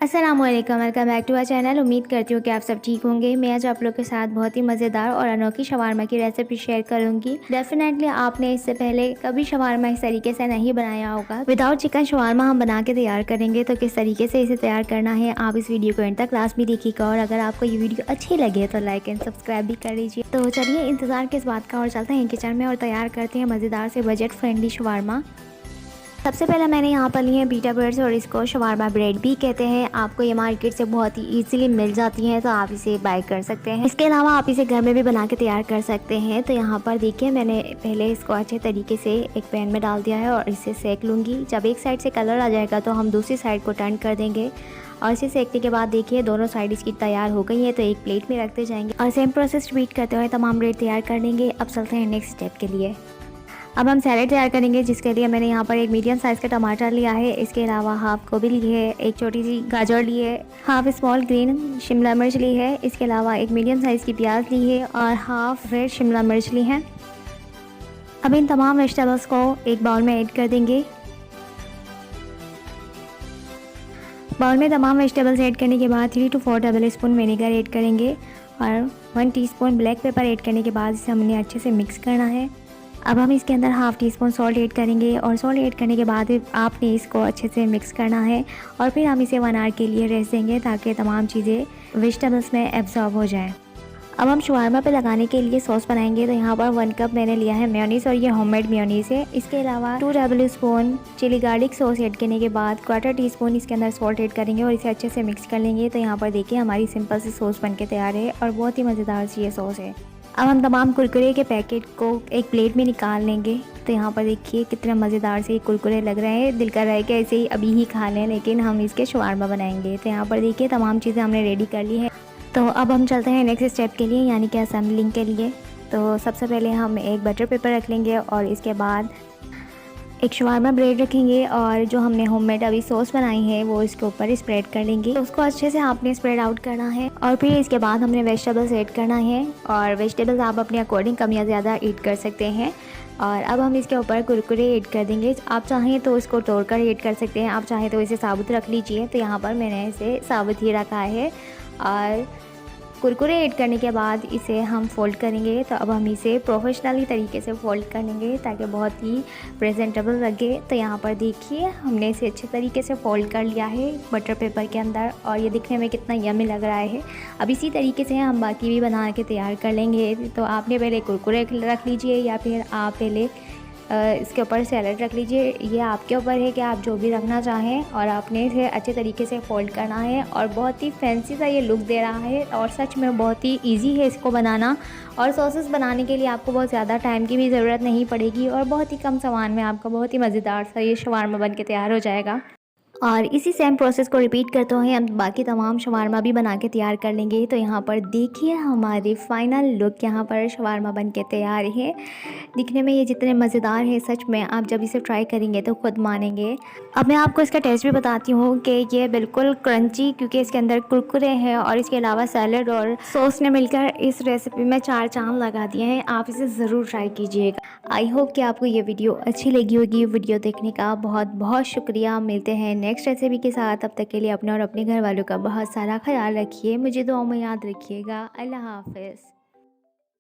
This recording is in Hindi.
अस्सलामुअलैकुम, welcome back to our channel. उम्मीद करती हूँ कि आप सब ठीक होंगे। मैं आज आप लोग के साथ बहुत ही मज़ेदार और अनोखी शवारमा की रेसिपी शेयर करूँगी। डेफिनेटली आपने इससे पहले कभी शवारमा इस तरीके से नहीं बनाया होगा। विदाउट चिकन शवारमा हम बना के तैयार करेंगे, तो किस तरीके से इसे तैयार करना है आप इस वीडियो को एंड तक लास्ट में देखिएगा। और अगर आपको ये वीडियो अच्छी लगे तो लाइक एंड सब्सक्राइब भी कर लीजिए। तो चलिए इंतज़ार किस बात का, और चलते हैं किचन में और तैयार करते हैं मज़ेदार से बजट फ्रेंडली शवारमा। सबसे पहले मैंने यहाँ पर लिए हैं बीटा ब्रेड्स, और इसको शवारमा ब्रेड भी कहते हैं। आपको ये मार्केट से बहुत ही इजीली मिल जाती हैं, तो आप इसे बाय कर सकते हैं। इसके अलावा आप इसे घर में भी बना के तैयार कर सकते हैं। तो यहाँ पर देखिए मैंने पहले इसको अच्छे तरीके से एक पैन में डाल दिया है और इसे सेक लूँगी। जब एक साइड से कलर आ जाएगा तो हम दूसरी साइड को टर्न कर देंगे, और इसे सेकने के बाद देखिए दोनों साइड इसकी तैयार हो गई है। तो एक प्लेट में रखते जाएंगे और सेम प्रोसेस रिपीट करते हुए तमाम ब्रेड तैयार कर लेंगे। अब चलते हैं नेक्स्ट स्टेप के लिए। अब हम सैलेड तैयार करेंगे, जिसके लिए मैंने यहाँ पर एक मीडियम साइज़ का टमाटर लिया है। इसके अलावा हाफ गोभी ली है, एक छोटी सी गाजर ली है, हाफ स्मॉल ग्रीन शिमला मिर्च ली है। इसके अलावा एक मीडियम साइज़ की प्याज ली है और हाफ रेड शिमला मिर्च ली है। अब इन तमाम वेजिटेबल्स को एक बाउल में ऐड कर देंगे। बाउल में तमाम वेजिटेबल्स ऐड करने के बाद 3 to 4 table spoon vinegar add करेंगे, और 1 टीस्पून ब्लैक पेपर ऐड करने के बाद इसे हमने अच्छे से मिक्स करना है। अब हम इसके अंदर half tea spoon salt add करेंगे, और सॉल्ट ऐड करने के बाद आपने इसको अच्छे से मिक्स करना है, और फिर हम इसे 1 आवर के लिए रेस्ट देंगे ताकि तमाम चीज़ें वेजिटेबल्स में एब्जॉर्ब हो जाएं। अब हम शवारमा पे लगाने के लिए सॉस बनाएंगे। तो यहाँ पर 1 कप मैंने लिया है मेयोनीज़, और ये होममेड मेयोनीज़ है। इसके अलावा 2 tablespoon chilli garlic sauce add करने के बाद 1/4 टीस्पून इसके अंदर सॉल्ट ऐड करेंगे और इसे अच्छे से मिक्स कर लेंगे। तो यहाँ पर देखिए हमारी सिंपल सी सॉस बन के तैयार है, और बहुत ही मज़ेदार सी ये सॉस है। अब हम तमाम कुरकुरे के पैकेट को एक प्लेट में निकाल लेंगे। तो यहाँ पर देखिए कितने मज़ेदार से ये कुरकुरे लग रहे हैं। दिल कर रहा है कि ऐसे ही अभी ही खा लें, लेकिन हम इसके शवारमा बनाएंगे। तो यहाँ पर देखिए तमाम चीज़ें हमने रेडी कर ली है। तो अब हम चलते हैं नेक्स्ट स्टेप के लिए, यानी कि असेंबलिंग के लिए। तो सबसे पहले हम एक बटर पेपर रख लेंगे, और इसके बाद एक शवारमा ब्रेड रखेंगे, और जो हमने होममेड अभी सॉस बनाई है वो इसके ऊपर स्प्रेड कर लेंगे। तो उसको अच्छे से आपने स्प्रेड आउट करना है, और फिर इसके बाद हमने वेजिटेबल्स ऐड करना है। और वेजिटेबल्स आप अपने अकॉर्डिंग कम या ज़्यादा ऐड कर सकते हैं। और अब हम इसके ऊपर कुरकुरे ऐड कर देंगे। आप चाहें तो इसको तोड़कर ऐड कर सकते हैं, आप चाहें तो इसे साबुत रख लीजिए। तो यहाँ पर मैंने इसे साबुत ही रखा है। और कुरकुरे ऐड करने के बाद इसे हम फोल्ड करेंगे। तो अब हम इसे प्रोफेशनली तरीके से फोल्ड कर लेंगे ताकि बहुत ही प्रेजेंटेबल लगे। तो यहाँ पर देखिए हमने इसे अच्छे तरीके से फोल्ड कर लिया है बटर पेपर के अंदर, और ये दिखने में कितना यम्मी लग रहा है। अब इसी तरीके से हम बाकी भी बना के तैयार कर लेंगे। तो आपने पहले कुरकुरे रख लीजिए, या फिर आप पहले इसके ऊपर सैलड रख लीजिए। ये आपके ऊपर है कि आप जो भी रखना चाहें। और आपने इसे अच्छे तरीके से फोल्ड करना है, और बहुत ही फैंसी सा ये लुक दे रहा है, और सच में बहुत ही इजी है इसको बनाना। और सॉसेस बनाने के लिए आपको बहुत ज़्यादा टाइम की भी ज़रूरत नहीं पड़ेगी, और बहुत ही कम सामान में आपका बहुत ही मज़ेदार सा ये शवारमा बन के तैयार हो जाएगा। और इसी सेम प्रोसेस को रिपीट करते हुए हम बाकी तमाम शवारमा भी बना के तैयार कर लेंगे। तो यहाँ पर देखिए हमारी फाइनल लुक यहाँ पर शवारमा बन के तैयार है। दिखने में ये जितने मज़ेदार है, सच में आप जब इसे ट्राई करेंगे तो खुद मानेंगे। अब मैं आपको इसका टेस्ट भी बताती हूँ कि ये बिल्कुल क्रंची, क्योंकि इसके अंदर कुरकुरे हैं और इसके अलावा सैलड और सॉस ने मिलकर इस रेसिपी में 4 चांद लगा दिए हैं। आप इसे ज़रूर ट्राई कीजिएगा। आई होप कि आपको ये वीडियो अच्छी लगी होगी। वीडियो देखने का बहुत बहुत शुक्रिया। मिलते हैं नेक्स्ट रेसिपी के साथ। तब तक के लिए अपने और अपने घर वालों का बहुत सारा ख्याल रखिए। मुझे दुआ में याद रखिएगा। अल्लाह हाफ़िज़।